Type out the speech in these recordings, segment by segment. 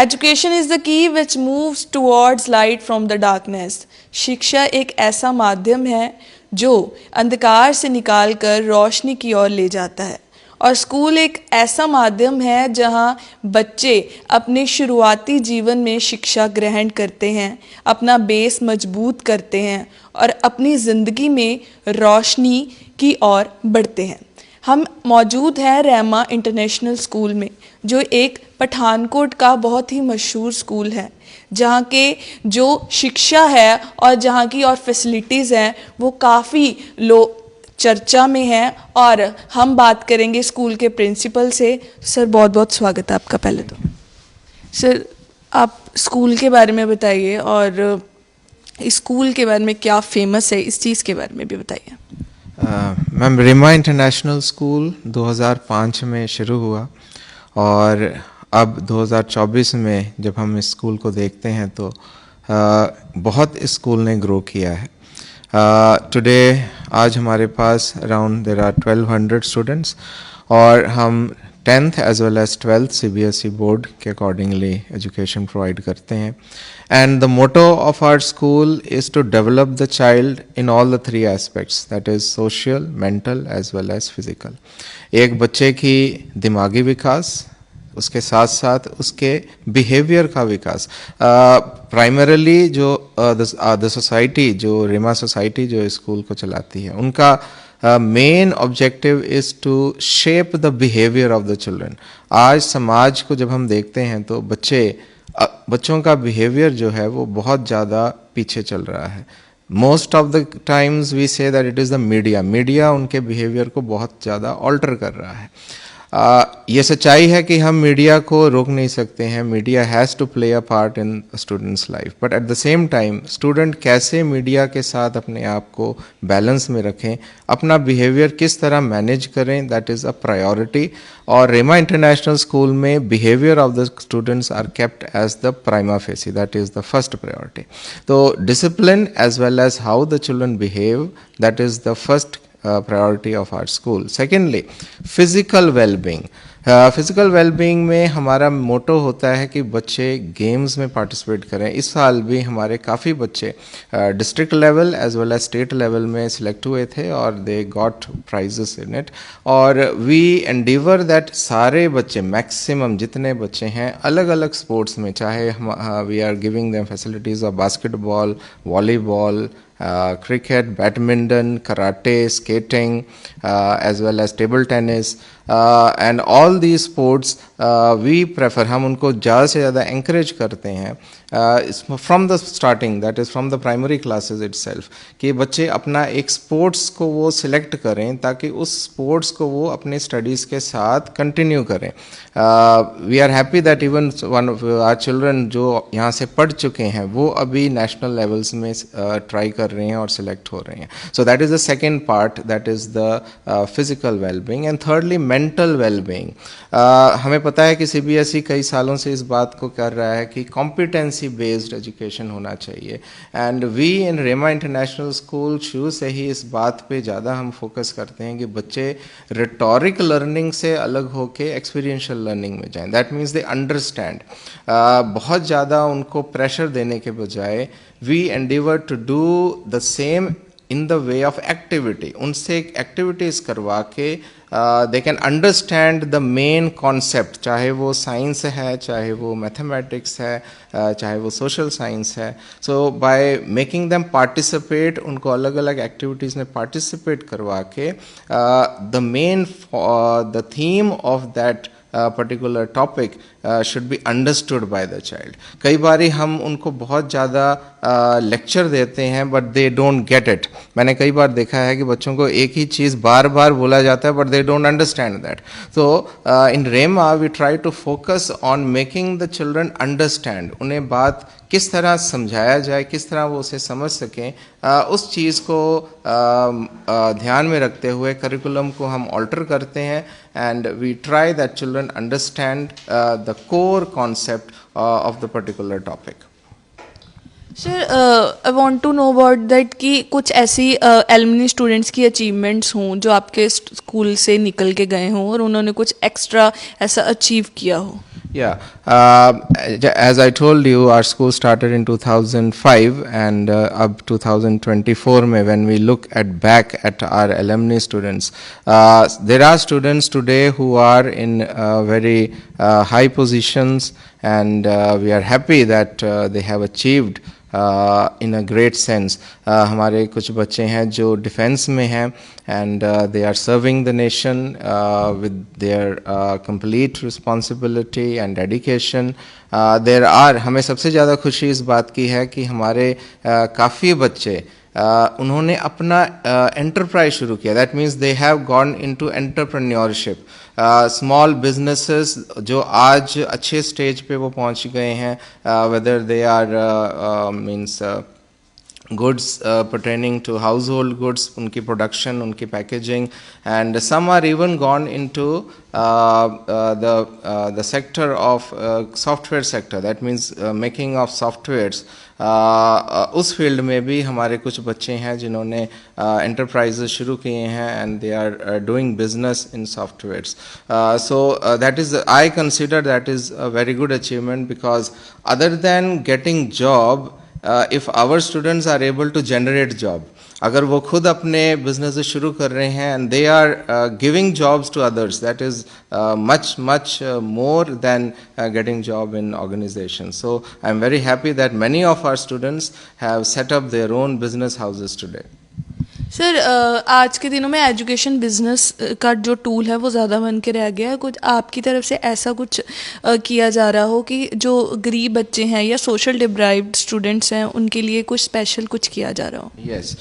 Education is the key which moves towards light from the darkness. शिक्षा एक ऐसा माध्यम है जो अंधकार से निकाल कर रोशनी की ओर ले जाता है, और स्कूल एक ऐसा माध्यम है जहां बच्चे अपने शुरुआती जीवन में शिक्षा ग्रहण करते हैं, अपना बेस मजबूत करते हैं और अपनी ज़िंदगी में रोशनी की ओर बढ़ते हैं। हम मौजूद हैं रहमा इंटरनेशनल स्कूल में, जो एक पठानकोट का बहुत ही मशहूर स्कूल है, जहाँ के जो शिक्षा है और जहाँ की और फैसिलिटीज़ हैं वो काफ़ी चर्चा में है। और हम बात करेंगे स्कूल के प्रिंसिपल से। सर बहुत बहुत स्वागत है आपका। पहले तो सर आप स्कूल के बारे में बताइए, और इस स्कूल के बारे में क्या फेमस है, इस चीज़ के बारे में भी बताइए। मैम, रेमा इंटरनेशनल स्कूल 2005 में शुरू हुआ और अब 2024 में जब हम इस स्कूल को देखते हैं तो बहुत इस स्कूल ने ग्रो किया है। टुडे आज हमारे पास अराउंड देयर आर 1200 स्टूडेंट्स, और हम 10th as well as 12th CBSE board के अकॉर्डिंगली एजुकेशन प्रोवाइड करते हैं। And the motto of our school is to develop the child in all the 3 aspects, that is social, mental as well as physical. एक बच्चे की दिमागी विकास, उसके साथ साथ उसके बिहेवियर का विकास। प्राइमरीली जो द सोसाइटी, जो रेमा सोसाइटी जो स्कूल को चलाती है, उनका main objective is to shape the behaviour of the children. आज समाज को जब हम देखते हैं तो बच्चों का बिहेवियर जो है वो बहुत ज़्यादा पीछे चल रहा है। Most of the times we say that it is the media उनके बिहेवियर को बहुत ज़्यादा ऑल्टर कर रहा है। ये सच्चाई है कि हम मीडिया को रोक नहीं सकते हैं, media has to play a part in students life, but at the same time student कैसे मीडिया के साथ अपने आप को बैलेंस में रखें, अपना बिहेवियर किस तरह मैनेज करें, दैट इज़ अ प्रायोरिटी। और रेमा इंटरनेशनल स्कूल में behaviour of the students are kept as the prima facie, that is the first priority. तो discipline as well as how the children behave, that is the first priority of our school. Secondly, physical well-being. Physical wellbeing में हमारा मोटो होता है कि बच्चे games में participate करें। इस साल भी हमारे काफ़ी बच्चे district level as well as state level में सिलेक्ट हुए थे और they got prizes in it. और वी एंडीवर दैट सारे बच्चे, मैक्सिमम जितने बच्चे हैं अलग अलग स्पोर्ट्स में, चाहे हम we are giving them facilities of basketball, volleyball, cricket, badminton, karate, skating, as well as table tennis, and all these sports we prefer, हम उनको ज़्यादा से ज़्यादा encourage करते हैं from the starting, that is from the primary classes itself, कि बच्चे अपना एक स्पोर्ट्स को वो सिलेक्ट करें ताकि उस स्पोर्ट्स को वो अपने स्टडीज़ के साथ कंटिन्यू करें। We are happy that even one of our children जो यहाँ से पढ़ चुके हैं वो अभी नेशनल लेवल्स में ट्राई कर रहे हैं और सिलेक्ट हो रहे हैं। So that is the second part, that is the physical wellbeing. And thirdly mental wellbeing. हमें पता है कि CBSE कई सालों से इस बात को कर रहा है कि कॉम्पिटेंसी बेस्ड एजुकेशन होना चाहिए, and we in Rema international school शुरू से ही इस बात पे ज़्यादा हम फोकस करते हैं कि बच्चे रिटोरिक लर्निंग से अलग होके एक्सपीरियंशियल लर्निंग में जाएं। That means they understand. बहुत ज़्यादा उनको प्रेशर देने के बजाय we endeavour to do the same in the way of activity. उनसे एक्टिविटीज़ करवा के they can understand the main concept, चाहे वो साइंस है, चाहे वो मैथमेटिक्स है, चाहे वो सोशल साइंस है। सो बाय मेकिंग देम पार्टिसिपेट, उनको अलग अलग एक्टिविटीज़ में पार्टिसिपेट करवा के the main the theme of that particular topic should be understood by the child. कई बारी हम उनको बहुत ज़्यादा लेक्चर देते हैं but they don't get it. मैंने कई बार देखा है कि बच्चों को एक ही चीज़ बार बार बोला जाता है but they don't understand that. तो in Rema we try to focus on making the children understand. उन्हें बात किस तरह समझाया जाए, किस तरह वो उसे समझ सकें, उस चीज़ को ध्यान में रखते हुए करिकुलम को हम ऑल्टर करते हैं, and we try that children understand the core concept of the particular topic. Sir I want to know about that कि कुछ ऐसी एलुमनी स्टूडेंट्स की अचीवमेंट्स हों जो आपके स्कूल से निकल के गए हों और उन्होंने कुछ एक्स्ट्रा ऐसा अचीव किया हो। Yeah, as I told you, our school started in 2005 and up 2024 mein, when we look at back at our alumni students, there are students today who are in very high positions, and we are happy that they have achieved in a great sense. हमारे कुछ बच्चे हैं जो defence में हैं, and they are serving the nation with their complete responsibility and dedication. There are, हमें सबसे ज़्यादा खुशी इस बात की है कि हमारे काफ़ी बच्चे उन्होंने अपना एंटरप्राइज शुरू किया. That means they have gone into entrepreneurship. Small businesses जो आज अच्छे स्टेज पे वो पहुंच गए हैं, whether they are means goods pertaining to household goods, उनकी production, उनकी packaging, and some are even gone into the sector of software sector. That means making of softwares. उस फील्ड में भी हमारे कुछ बच्चे हैं जिन्होंने enterprises शुरू किए हैं, and they are doing business in softwares. So that is, I consider that is a very good achievement, because other than getting job, if our students are able to generate job, अगर वो खुद अपने business शुरू कर रहे हैं and they are giving jobs to others, that is much more than getting job in organizations. So I am very happy that many of our students have set up their own business houses today. Sir, आज के दिनों में education business का जो tool है वो ज़्यादा बन के रह गया है. कुछ आपकी तरफ से ऐसा कुछ किया जा रहा हो कि जो गरीब बच्चे हैं या सोशल डिप्राइव्ड स्टूडेंट्स हैं उनके लिए कुछ स्पेशल कुछ किया जा रहा हो? Yes,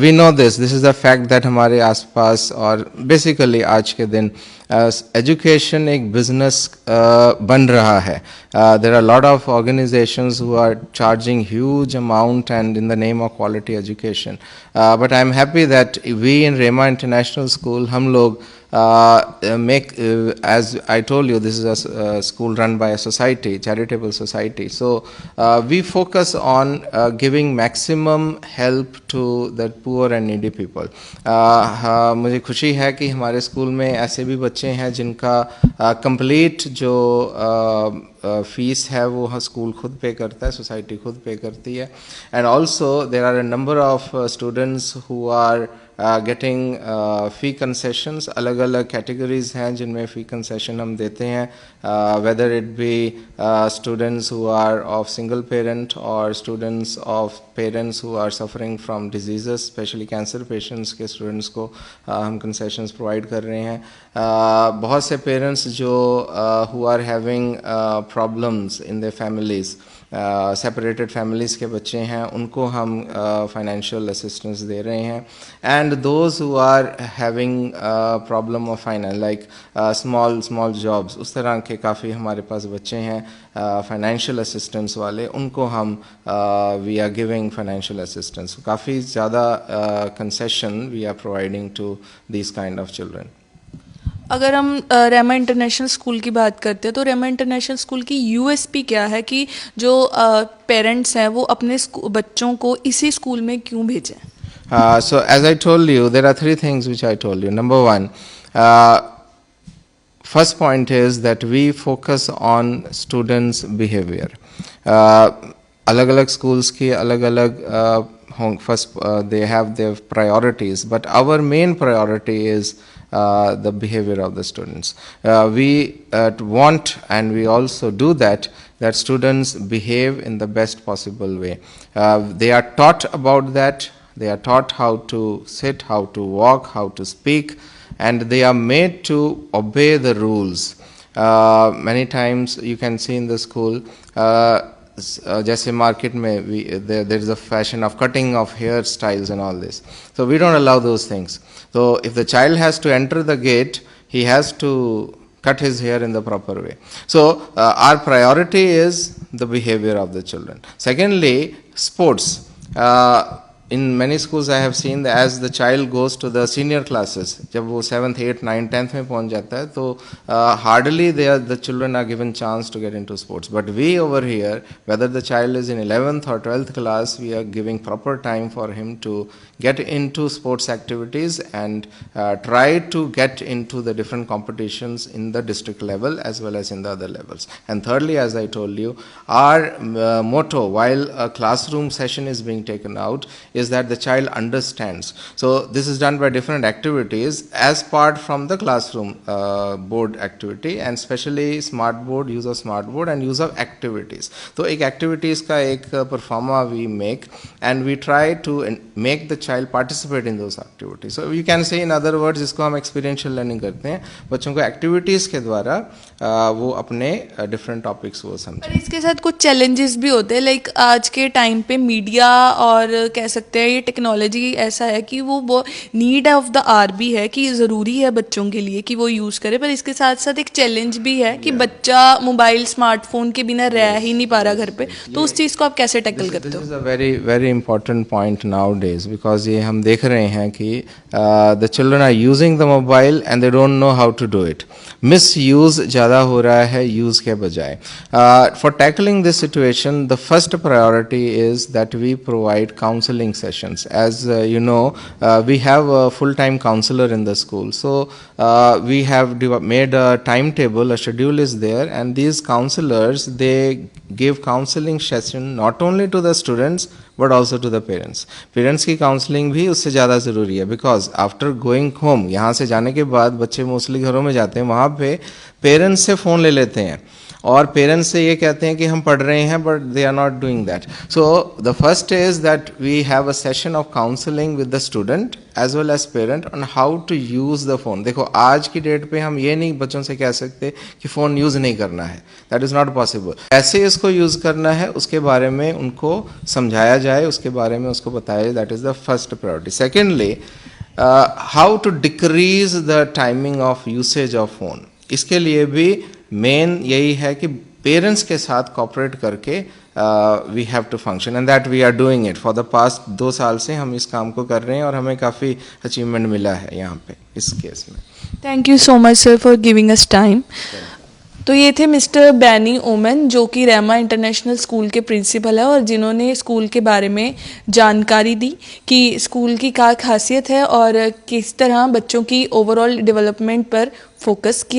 we know this is the fact that हमारे आसपास और बेसिकली आज के दिन एजुकेशन एक बिजनेस बन रहा है. There are a lot of organizations who are charging huge amount and in the name of quality education. But I am happy that we in Rema International School, हम लोग make, as I told you, this is a school run by a society, charitable society. So we focus on giving maximum help to the poor and needy people. मुझे खुशी है कि हमारे school में ऐसे भी बच्चे हैं जिनका कंप्लीट जो फीस है वो स्कूल खुद पे करता है, सोसाइटी खुद पे करती है. And also there are a number of students who are getting fee concessions. अलग अलग कैटेगरीज हैं जिनमें फ़ी कंसेशन हम देते हैं, whether it be students who are of single parent और students of parents who are suffering from diseases, specially cancer patients के students को हम कंसेशंस प्रोवाइड कर रहे हैं. बहुत से पेरेंट्स जो who are having problems in their families, separated families के बच्चे हैं, उनको हम फाइनेंशियल असिस्टेंस दे रहे हैं. And those who are having problem of finance like small jobs, उस तरह के काफ़ी हमारे पास बच्चे हैं फाइनेंशियल असिस्टेंस वाले, उनको हम we are giving financial assistance. काफ़ी ज़्यादा concession we are providing to this kind of children. अगर हम रेमा इंटरनेशनल स्कूल की बात करते हैं तो रेमा इंटरनेशनल स्कूल की यूएसपी क्या है कि जो पेरेंट्स हैं वो अपने बच्चों को इसी स्कूल में क्यों भेजें? So as I told you, there are three things which I told you. Number one, first point is that we focus on students' behavior. अलग अलग schools की अलग अलग first they have their priorities, but our main priority is the behavior of the students. We want, and we also do that students behave in the best possible way. They are taught about that. They are taught how to sit, how to walk, how to speak, and they are made to obey the rules. Many times you can see in the school, जैसे market में there is a fashion of cutting of hairstyles and all this. So we don't allow those things. So if the child has to enter the gate, he has to cut his hair in the proper way. So our priority is the behavior of the children. Secondly, sports. in many schools I have seen that as the child goes to the senior classes, जब वो 7th, 8th, 9th, 10th में पहुंच जाता है तो hardly the children are given chance to get into sports. But we over here, whether the child is in 11th or 12th class, we are giving proper time for him to get into sports activities and try to get into the different competitions in the district level as well as in the other levels. And thirdly, as I told you, our motto while a classroom session is being taken out is that the child understands. So this is done by different activities as part from the classroom board activity, and especially smart board, use of smart board and use of activities. So एक activities का एक performa we make and we try to make the child participate in those activities. So you can say in other words, इसको हम experiential learning करते हैं, बच्चों को activities के द्वारा वो अपने different topics वो समझें. पर इसके साथ कुछ चैलेंजेस भी होते हैं, लाइक आज के टाइम पे मीडिया और कह सकते हैं ये टेक्नोलॉजी ऐसा है कि वो नीड ऑफ द आर भी है कि ज़रूरी है बच्चों के लिए कि वो यूज़ करे, पर इसके साथ साथ एक चैलेंज भी है कि बच्चा मोबाइल स्मार्टफोन के बिना रह ही नहीं पा रहा घर पे, तो उस चीज़ को आप कैसे टैकल करते हो? This is a very very important point nowadays, because ये हम देख रहे हैं कि the children are using the mobile and they don't know how to do it. Misuse ज़्यादा हो रहा है यूज़ के बजाय. For tackling this situation the first priority is that we provide counselling sessions. As you know, we have a full-time counselor in the school. So we have made a timetable, a schedule is there, and these counselors, they give counseling session not only to the students but also to the parents. Parents की counseling भी उससे ज़्यादा ज़रूरी है, because after going home, यहाँ से जाने के बाद बच्चे मोस्टली घरों में जाते हैं, वहाँ पे पेरेंट्स से फ़ोन ले लेते हैं और पेरेंट्स से ये कहते हैं कि हम पढ़ रहे हैं, but they are not doing that. So the first is that we have a session of counselling with the student as well as parent on how to use the phone. देखो आज की डेट पे हम ये नहीं बच्चों से कह सकते कि फ़ोन यूज़ नहीं करना है, दैट इज़ नॉट पॉसिबल. कैसे इसको यूज़ करना है उसके बारे में उनको समझाया जाए, उसके बारे में उसको बताया जाए, that is the first priority. Secondly, how to decrease the timing of usage of phone. इसके लिए भी मेन यही है कि पेरेंट्स के साथ कॉपरेट करके we have to function, and that we are doing it for the past 2 साल से हम इस काम को कर रहे हैं और हमें काफ़ी अचीवमेंट मिला है यहाँ पे इस केस में. Thank you so much sir for giving us time. तो ये थे मिस्टर बैनी ओमन जो कि रहमा इंटरनेशनल स्कूल के प्रिंसिपल है और जिन्होंने स्कूल के बारे में जानकारी दी कि स्कूल की क्या खासियत है और किस तरह बच्चों की ओवरऑल डेवलपमेंट पर फोकस किया.